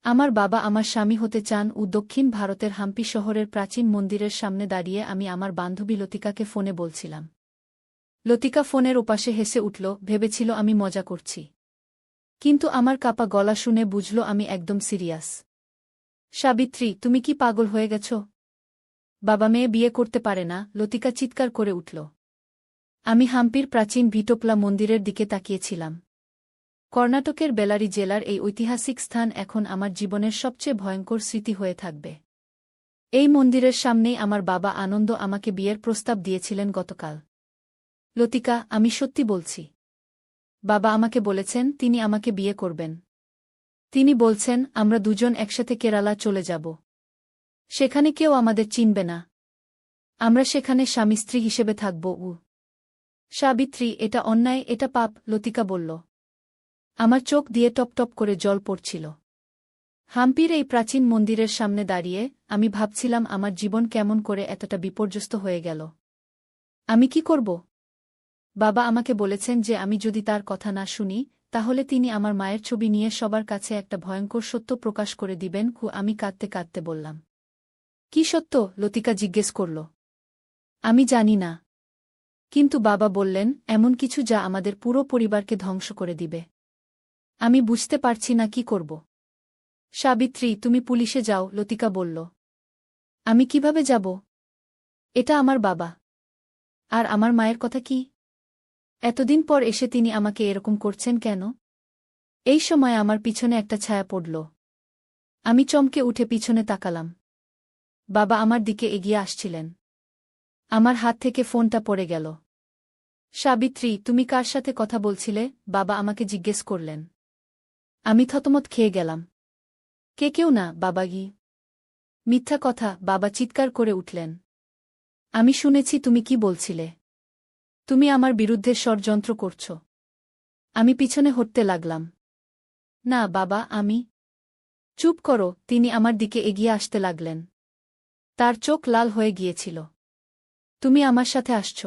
আমার বাবা আমার স্বামী হতে চান ও দক্ষিণ ভারতের হাম্পি শহরের প্রাচীন মন্দিরের সামনে দাঁড়িয়ে আমি আমার বান্ধবী লতিকাকে ফোনে বলছিলাম। লতিকা ফোনের ওপাশে হেসে উঠল, ভেবেছিল আমি মজা করছি। কিন্তু আমার কাপা গলা শুনে বুঝল আমি একদম সিরিয়াস। সাবিত্রী, তুমি কি পাগল হয়ে গেছ? বাবা মেয়ে বিয়ে করতে পারে না, লতিকা চিৎকার করে উঠল। আমি হাম্পির প্রাচীন ভিটোপলা মন্দিরের দিকে তাকিয়েছিলাম। কর্ণাটকের বেলারি জেলার এই ঐতিহাসিক স্থান এখন আমার জীবনের সবচেয়ে ভয়ঙ্কর স্মৃতি হয়ে থাকবে। এই মন্দিরের সামনেই আমার বাবা আনন্দ আমাকে বিয়ের প্রস্তাব দিয়েছিলেন গতকাল। লতিকা, আমি সত্যি বলছি। বাবা আমাকে বলেছেন তিনি আমাকে বিয়ে করবেন। তিনি বলছেন আমরা দুজন একসাথে কেরালা চলে যাব। সেখানে কেউ আমাদের চিনবে না। আমরা সেখানে স্বামী স্ত্রী হিসেবে থাকব। সাবিত্রী, এটা অন্যায়, এটা পাপ, লতিকা বলল। আমার চোখ দিয়ে টপ টপ করে জল পড়ছিল। হাম্পির এই প্রাচীন মন্দিরের সামনে দাঁড়িয়ে আমি ভাবছিলাম আমার জীবন কেমন করে এতটা বিপর্যস্ত হয়ে গেল। আমি কি করব? বাবা আমাকে বলেছেন যে আমি যদি তার কথা না শুনি, তাহলে তিনি আমার মায়ের ছবি নিয়ে সবার কাছে একটা ভয়ঙ্কর সত্য প্রকাশ করে দিবেন। আমি কাঁদতে কাঁদতে বললাম। কি সত্য? লতিকা জিজ্ঞেস করল। আমি জানি না। কিন্তু বাবা বললেন এমন কিছু যা আমাদের পুরো পরিবারকে ধ্বংস করে দিবে। আমি বুঝতে পারছি না কি করব। সাবিত্রী, তুমি পুলিশে যাও, লতিকা বলল। আমি কিভাবে যাব? এটা আমার বাবা। আর আমার মায়ের কথা কি? এতদিন পর এসে তিনি আমাকে এরকম করছেন কেন? এই সময় আমার পিছনে একটা ছায়া পড়ল। আমি চমকে উঠে পিছনে তাকালাম। বাবা আমার দিকে এগিয়ে আসছিলেন। আমার হাত থেকে ফোনটা পড়ে গেল। সাবিত্রী, তুমি কার সাথে কথা বলছিলে? বাবা আমাকে জিজ্ঞেস করলেন। আমি থতমত খেয়ে গেলাম। কেউ না, বাবা গি। মিথ্যা কথা, বাবা চিৎকার করে উঠলেন। আমি শুনেছি তুমি কি বলছিলে। তুমি আমার বিরুদ্ধে ষড়যন্ত্র করছ। আমি পিছনে হটতে লাগলাম। না বাবা, আমি। চুপ করো, তিনি আমার দিকে এগিয়ে আসতে লাগলেন। তার চোখ লাল হয়ে গিয়েছিল। তুমি আমার সাথে আসছ?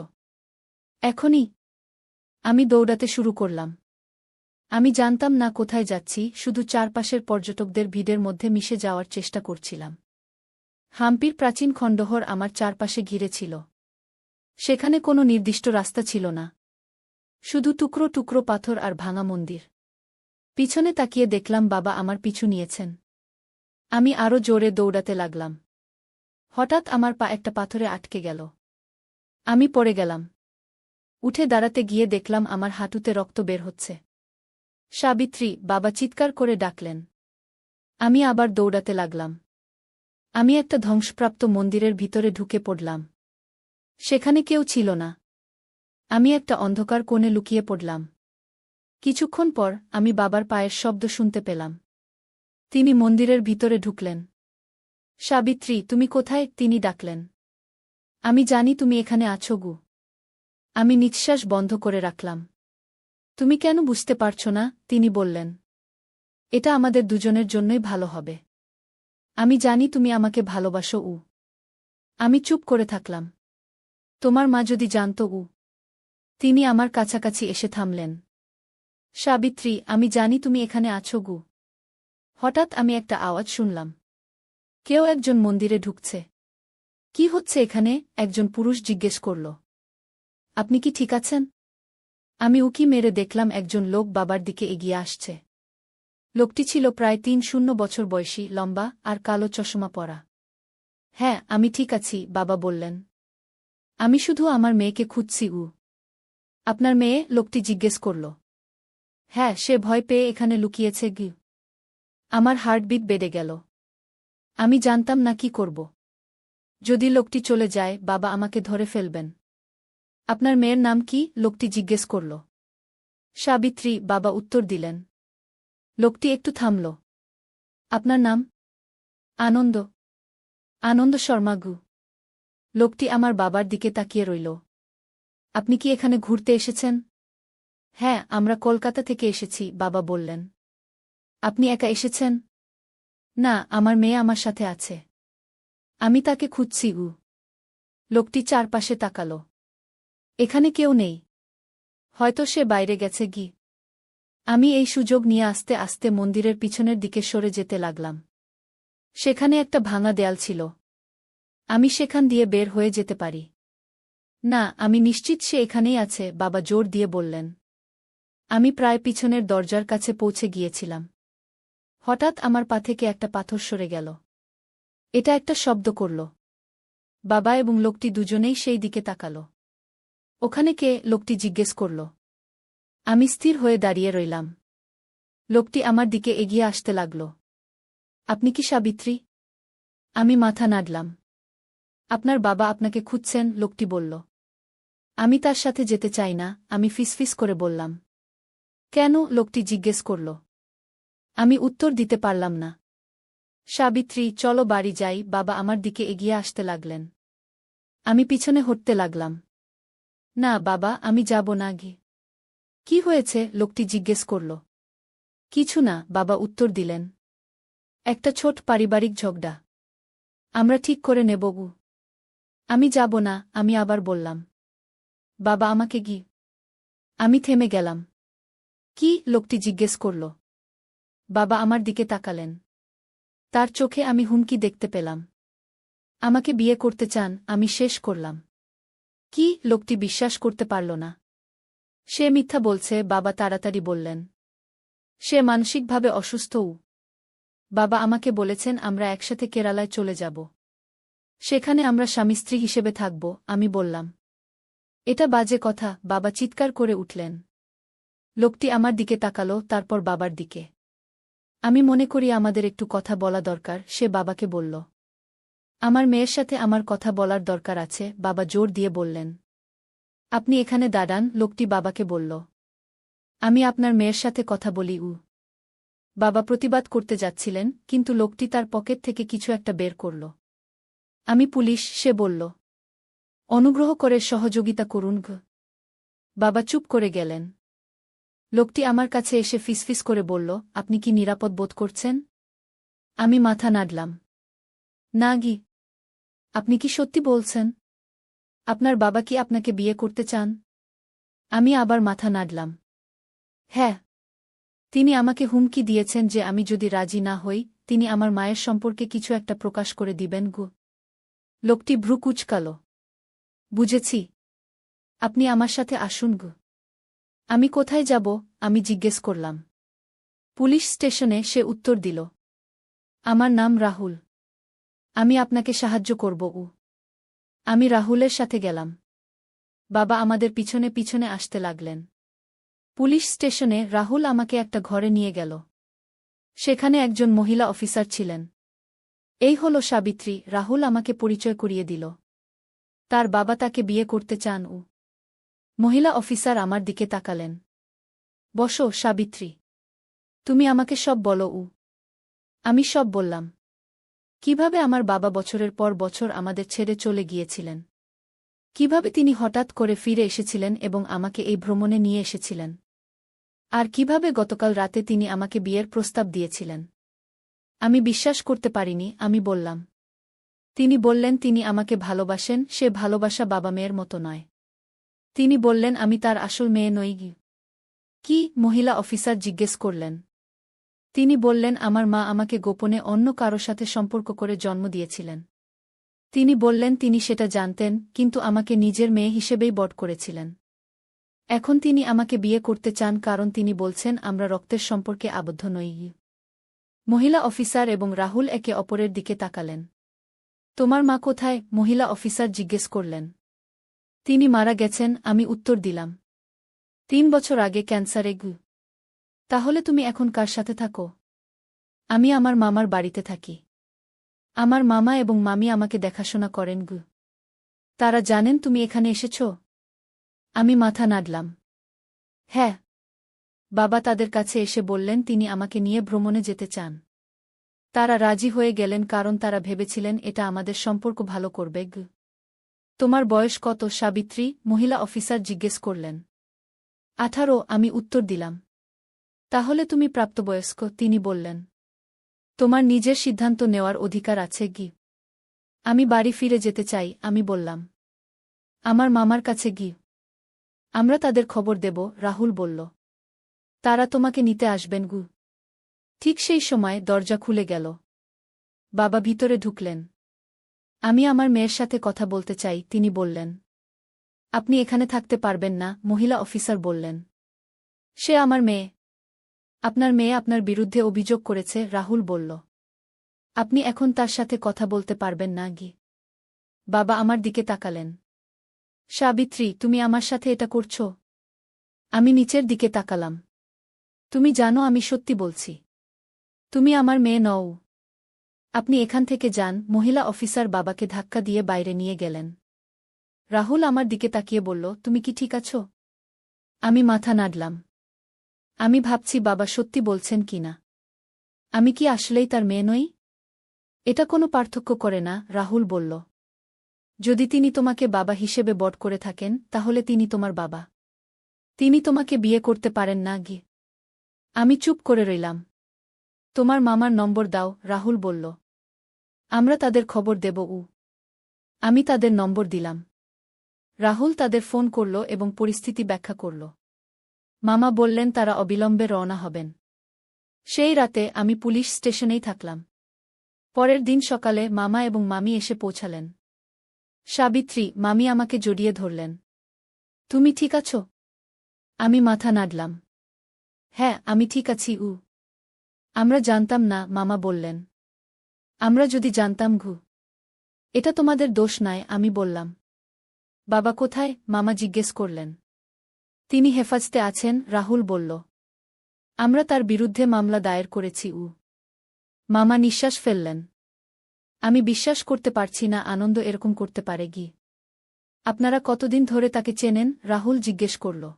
এখনই? আমি দৌড়াতে শুরু করলাম। আমি জানতাম না কোথায় যাচ্ছি, শুধু চারপাশের পর্যটকদের ভিড়ের মধ্যে মিশে যাওয়ার চেষ্টা করছিলাম। হাম্পির প্রাচীন খণ্ডহর আমার চারপাশে ঘিরে ছিল। সেখানে কোনো নির্দিষ্ট রাস্তা ছিল না। শুধু টুকরো টুকরো পাথর আর ভাঙা মন্দির। পিছনে তাকিয়ে দেখলাম বাবা আমার পিছু নিয়েছেন। আমি আরও জোরে দৌড়াতে লাগলাম। হঠাৎ আমার পা একটা পাথরে আটকে গেল। আমি পড়ে গেলাম। উঠে দাঁড়াতে গিয়ে দেখলাম আমার হাঁটুতে রক্ত বের হচ্ছে। সাবিত্রী, বাবা চিৎকার করে ডাকলেন। আমি আবার দৌড়াতে লাগলাম। আমি একটা ধ্বংসপ্রাপ্ত মন্দিরের ভিতরে ঢুকে পড়লাম। সেখানে কেউ ছিল না। আমি একটা অন্ধকার কোণে লুকিয়ে পড়লাম। কিছুক্ষণ পর আমি বাবার পায়ের শব্দ শুনতে পেলাম। তিনি মন্দিরের ভিতরে ঢুকলেন। সাবিত্রী, তুমি কোথায়? তিনি ডাকলেন। আমি জানি তুমি এখানে আছো গু। আমি নিঃশ্বাস বন্ধ করে রাখলাম। তুমি কেন বুঝতে পারছ না? তিনি বললেন। এটা আমাদের দুজনের জন্যই ভালো হবে। আমি জানি তুমি আমাকে ভালোবাসো। আমি চুপ করে থাকলাম। তোমার মা যদি জানত। তিনি আমার কাছাকাছি এসে থামলেন। সাবিত্রী, আমি জানি তুমি এখানে আছো গু। হঠাৎ আমি একটা আওয়াজ শুনলাম। কেউ একজন মন্দিরে ঢুকছে। কি হচ্ছে এখানে? একজন পুরুষ জিজ্ঞেস করল। আপনি কি ঠিক আছেন? আমি উকি মেরে দেখলাম একজন লোক বাবার দিকে এগিয়ে আসছে। লোকটি ছিল প্রায় ৩০ বছর বয়সী, লম্বা আর কালো চশমা পরা। হ্যাঁ, আমি ঠিক আছি, বাবা বললেন। আমি শুধু আমার মেয়েকে খুঁজছি। আপনার মেয়ে? লোকটি জিজ্ঞেস করল। হ্যাঁ, সে ভয় পেয়ে এখানে লুকিয়েছে গি। আমার হার্টবিট বেড়ে গেল। আমি জানতাম না কি করব। যদি লোকটি চলে যায়, বাবা আমাকে ধরে ফেলবেন। আপনার মেয়ের নাম কি? লোকটি জিজ্ঞেস করল। সাবিত্রী, বাবা উত্তর দিলেন। লোকটি একটু থামল। আপনার নাম? আনন্দ। আনন্দ শর্মা গু। লোকটি আমার বাবার দিকে তাকিয়ে রইল। আপনি কি এখানে ঘুরতে এসেছেন? হ্যাঁ, আমরা কলকাতা থেকে এসেছি, বাবা বললেন। আপনি একা এসেছেন? না, আমার মেয়ে আমার সাথে আছে। আমি তাকে খুঁজছি। লোকটি চারপাশে তাকাল। এখানে কেউ নেই। হয়তো সে বাইরে গেছে গি। আমি এই সুযোগ নিয়ে আস্তে আস্তে মন্দিরের পিছনের দিকে সরে যেতে লাগলাম। সেখানে একটা ভাঙা দেয়াল ছিল। আমি সেখান দিয়ে বের হয়ে যেতে পারি। না, আমি নিশ্চিত সে এখানেই আছে, বাবা জোর দিয়ে বললেন। আমি প্রায় পিছনের দরজার কাছে পৌঁছে গিয়েছিলাম। হঠাৎ আমার পা থেকে একটা পাথর সরে গেল। এটা একটা শব্দ করল। বাবা এবং লোকটি দুজনেই সেই দিকে তাকাল। ওখানে কে? লোকটি জিজ্ঞেস করল। আমি স্থির হয়ে দাঁড়িয়ে রইলাম। লোকটি আমার দিকে এগিয়ে আসতে লাগল। আপনি কি সাবিত্রী? আমি মাথা নাড়লাম। আপনার বাবা আপনাকে খুঁজছেন, লোকটি বলল। আমি তার সাথে যেতে চাই না, আমি ফিসফিস করে বললাম। কেন? লোকটি জিজ্ঞেস করল। আমি উত্তর দিতে পারলাম না। সাবিত্রী, চলো বাড়ি যাই, বাবা আমার দিকে এগিয়ে আসতে লাগলেন। আমি পিছনে হটতে লাগলাম। না বাবা, আমি যাব না। কি হয়েছে? লোকটি জিজ্ঞেস করল। কিছু না, বাবা উত্তর দিলেন। একটা ছোট পারিবারিক ঝগড়া। আমরা ঠিক করে নেব। আমি যাব না, আমি আবার বললাম। বাবা আমাকে আমি থেমে গেলাম। কি? লোকটি জিজ্ঞেস করল। বাবা আমার দিকে তাকালেন। তার চোখে আমি হুমকি দেখতে পেলাম। আমাকে বিয়ে করতে চান? আমি শেষ করলাম। কি? লোকটি বিশ্বাস করতে পারল না। সে মিথ্যা বলছে, বাবা তাড়াতাড়ি বললেন। সে মানসিকভাবে অসুস্থও। বাবা আমাকে বলেছেন আমরা একসাথে কেরালায় চলে যাব। সেখানে আমরা স্বামী স্ত্রী হিসেবে থাকব। আমি বললাম। এটা বাজে কথা, বাবা চিৎকার করে উঠলেন। লোকটি আমার দিকে তাকালো, তারপর বাবার দিকে। আমি মনে করি আমাদের একটু কথা বলা দরকার, সে বাবাকে বলল। আমার মেয়ের সাথে আমার কথা বলার দরকার আছে, বাবা জোর দিয়ে বললেন। আপনি এখানে দাঁড়ান, লোকটি বাবাকে বলল। আমি আপনার মেয়ের সাথে কথা বলি। বাবা প্রতিবাদ করতে যাচ্ছিলেন, কিন্তু লোকটি তার পকেট থেকে কিছু একটা বের করল। আমি পুলিশ, সে বলল। অনুগ্রহ করে সহযোগিতা করুন। বাবা চুপ করে গেলেন। লোকটি আমার কাছে এসে ফিসফিস করে বলল, আপনি কি নিরাপদ বোধ করছেন? আমি মাথা নাড়লাম। না। আপনি কি সত্যি বলছেন? আপনার বাবা কি আপনাকে বিয়ে করতে চান? আমি আবার মাথা নাড়লাম। হ্যাঁ। তিনি আমাকে হুমকি দিয়েছেন যে আমি যদি রাজি না হই, তিনি আমার মায়ের সম্পর্কে কিছু একটা প্রকাশ করে দিবেন। লোকটি ভ্রু কুঁচকাল। বুঝেছি। আপনি আমার সাথে আসুন। আমি কোথায় যাব? আমি জিজ্ঞেস করলাম। পুলিশ স্টেশনে, সে উত্তর দিল। আমার নাম রাহুল। আমি আপনাকে সাহায্য করব। আমি রাহুলের সাথে গেলাম। বাবা আমাদের পিছনে পিছনে আসতে লাগলেন। পুলিশ স্টেশনে রাহুল আমাকে একটা ঘরে নিয়ে গেল। সেখানে একজন মহিলা অফিসার ছিলেন। এই হলো সাবিত্রী, রাহুল আমাকে পরিচয় করিয়ে দিল। তার বাবা তাকে বিয়ে করতে চান। মহিলা অফিসার আমার দিকে তাকালেন। বসো সাবিত্রী। তুমি আমাকে সব বলো। আমি সব বললাম। কিভাবে আমার বাবা বছরের পর বছর আমাদের ছেড়ে চলে গিয়েছিলেন। কিভাবে তিনি হঠাৎ করে ফিরে এসেছিলেন এবং আমাকে এই ভ্রমণে নিয়ে এসেছিলেন। আর কিভাবে গতকাল রাতে তিনি আমাকে বিয়ের প্রস্তাব দিয়েছিলেন। আমি বিশ্বাস করতে পারিনি, আমি বললাম। তিনি বললেন তিনি আমাকে ভালোবাসেন, সে ভালোবাসা বাবা মেয়ের মতো নয়। তিনি বললেন আমি তার আসল মেয়ে নই। কি? মহিলা অফিসার জিজ্ঞেস করলেন। তিনি বললেন আমার মা আমাকে গোপনে অন্য কারো সাথে সম্পর্ক করে জন্ম দিয়েছিলেন। তিনি বললেন তিনি সেটা জানতেন, কিন্তু আমাকে নিজের মেয়ে হিসেবেই বড় করেছিলেন। এখন তিনি আমাকে বিয়ে করতে চান কারণ তিনি বলছেন আমরা রক্তের সম্পর্কে আবদ্ধ নই। মহিলা অফিসার এবং রাহুল একে অপরের দিকে তাকালেন। তোমার মা কোথায়? মহিলা অফিসার জিজ্ঞেস করলেন। তিনি মারা গেছেন, আমি উত্তর দিলাম। 3 বছর আগে ক্যান্সারে। তাহলে তুমি এখন কার সাথে থাকো? আমি আমার মামার বাড়িতে থাকি। আমার মামা এবং মামি আমাকে দেখাশোনা করেন। তারা জানেন তুমি এখানে এসেছ? আমি মাথা নাড়লাম। হ্যাঁ। বাবা তাদের কাছে এসে বললেন তিনি আমাকে নিয়ে ভ্রমণে যেতে চান। তারা রাজি হয়ে গেলেন কারণ তারা ভেবেছিলেন এটা আমাদের সম্পর্ক ভালো করবে। তোমার বয়স কত সাবিত্রী? মহিলা অফিসার জিজ্ঞেস করলেন। 18, আমি উত্তর দিলাম। তাহলে তুমি প্রাপ্তবয়স্ক, তিনি বললেন। তোমার নিজের সিদ্ধান্ত নেওয়ার অধিকার আছে। আমি বাড়ি ফিরে যেতে চাই, আমি বললাম। আমার মামার কাছে আমরা তাদের খবর দেব, রাহুল বলল। তারা তোমাকে নিতে আসবেন গু। ঠিক সেই সময় দরজা খুলে গেল। বাবা ভিতরে ঢুকলেন। আমি আমার মেয়ের সাথে কথা বলতে চাই, তিনি বললেন। আপনি এখানে থাকতে পারবেন না, মহিলা অফিসার বললেন। সে আমার মেয়ে। আপনার মেয়ে আপনার বিরুদ্ধে অভিযোগ করেছে, রাহুল বলল। আপনি এখন তার সাথে কথা বলতে পারবেন না গি। বাবা আমার দিকে তাকালেন। সাবিত্রী, তুমি আমার সাথে এটা করছ? আমি নিচের দিকে তাকালাম। তুমি জানো আমি সত্যি বলছি। তুমি আমার মেয়ে নও। আপনি এখান থেকে যান, মহিলা অফিসার বাবাকে ধাক্কা দিয়ে বাইরে নিয়ে গেলেন। রাহুল আমার দিকে তাকিয়ে বলল, তুমি কি ঠিক আছো? আমি মাথা নাড়লাম। আমি ভাবছি বাবা সত্যি বলছেন কিনা। আমি কি আসলেই তার মেয়ে নই? এটা কোনো পার্থক্য করে না, রাহুল বলল। যদি তিনি তোমাকে বাবা হিসেবে বট করে থাকেন, তাহলে তিনি তোমার বাবা। তিনি তোমাকে বিয়ে করতে পারেন না গি। আমি চুপ করে রইলাম। তোমার মামার নম্বর দাও, রাহুল বলল। আমরা তাদের খবর দেব। আমি তাদের নম্বর দিলাম। রাহুল তাদের ফোন করল এবং পরিস্থিতি ব্যাখ্যা করল। মামা বললেন তারা অবিলম্বে রওনা হবেন। সেই রাতে আমি পুলিশ স্টেশনেই থাকলাম। পরের দিন সকালে মামা এবং মামি এসে পৌঁছালেন। সাবিত্রী, মামি আমাকে জড়িয়ে ধরলেন। তুমি ঠিক আছো? আমি মাথা নাড়লাম। হ্যাঁ, আমি ঠিক আছি। আমরা জানতাম না, মামা বললেন। আমরা যদি জানতাম ঘু। এটা তোমাদের দোষ নয়, আমি বললাম। বাবা কোথায়? মামা জিজ্ঞেস করলেন। তিনি হেফাজতে আছেন, রাহুল বলল। আমরা তার বিরুদ্ধে মামলা দায়ের করেছি। মামা নিঃশ্বাস ফেললেন। আমি বিশ্বাস করতে পারছি না আনন্দ এরকম করতে পারে গি। আপনারা কতদিন ধরে তাকে চেনেন? রাহুল জিজ্ঞেস করল।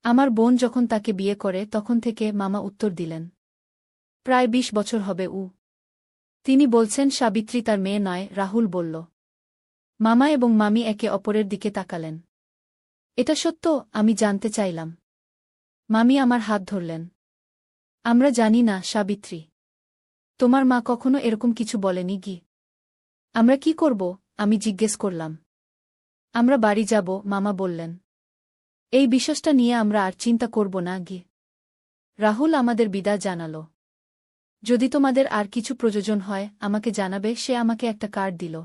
আমার বোন যখন তাকে বিয়ে করে তখন থেকে, মামা উত্তর দিলেন। প্রায় ২০ বছর হবে। তিনি বলছেন সাবিত্রী তার মেয়ে নয়, রাহুল বলল। মামা এবং মামি একে অপরের দিকে তাকালেন। এটা সত্য? আমি জানতে চাইলাম। মামি আমার হাত ধরলেন। আমরা জানি না, সাবিত্রী। তোমার মা কখনো এরকম কিছু বলেনি গি। আমরা কি করব? আমি জিজ্ঞেস করলাম। আমরা বাড়ি যাব, মামা বললেন। এই বিষয়টা নিয়ে আমরা আর চিন্তা করব না গি। রাহুল আমাদের বিদায় জানাল। যদি তোমাদের আর কিছু প্রয়োজন হয় আমাকে জানাবে, সে আমাকে একটা কার্ড দিল।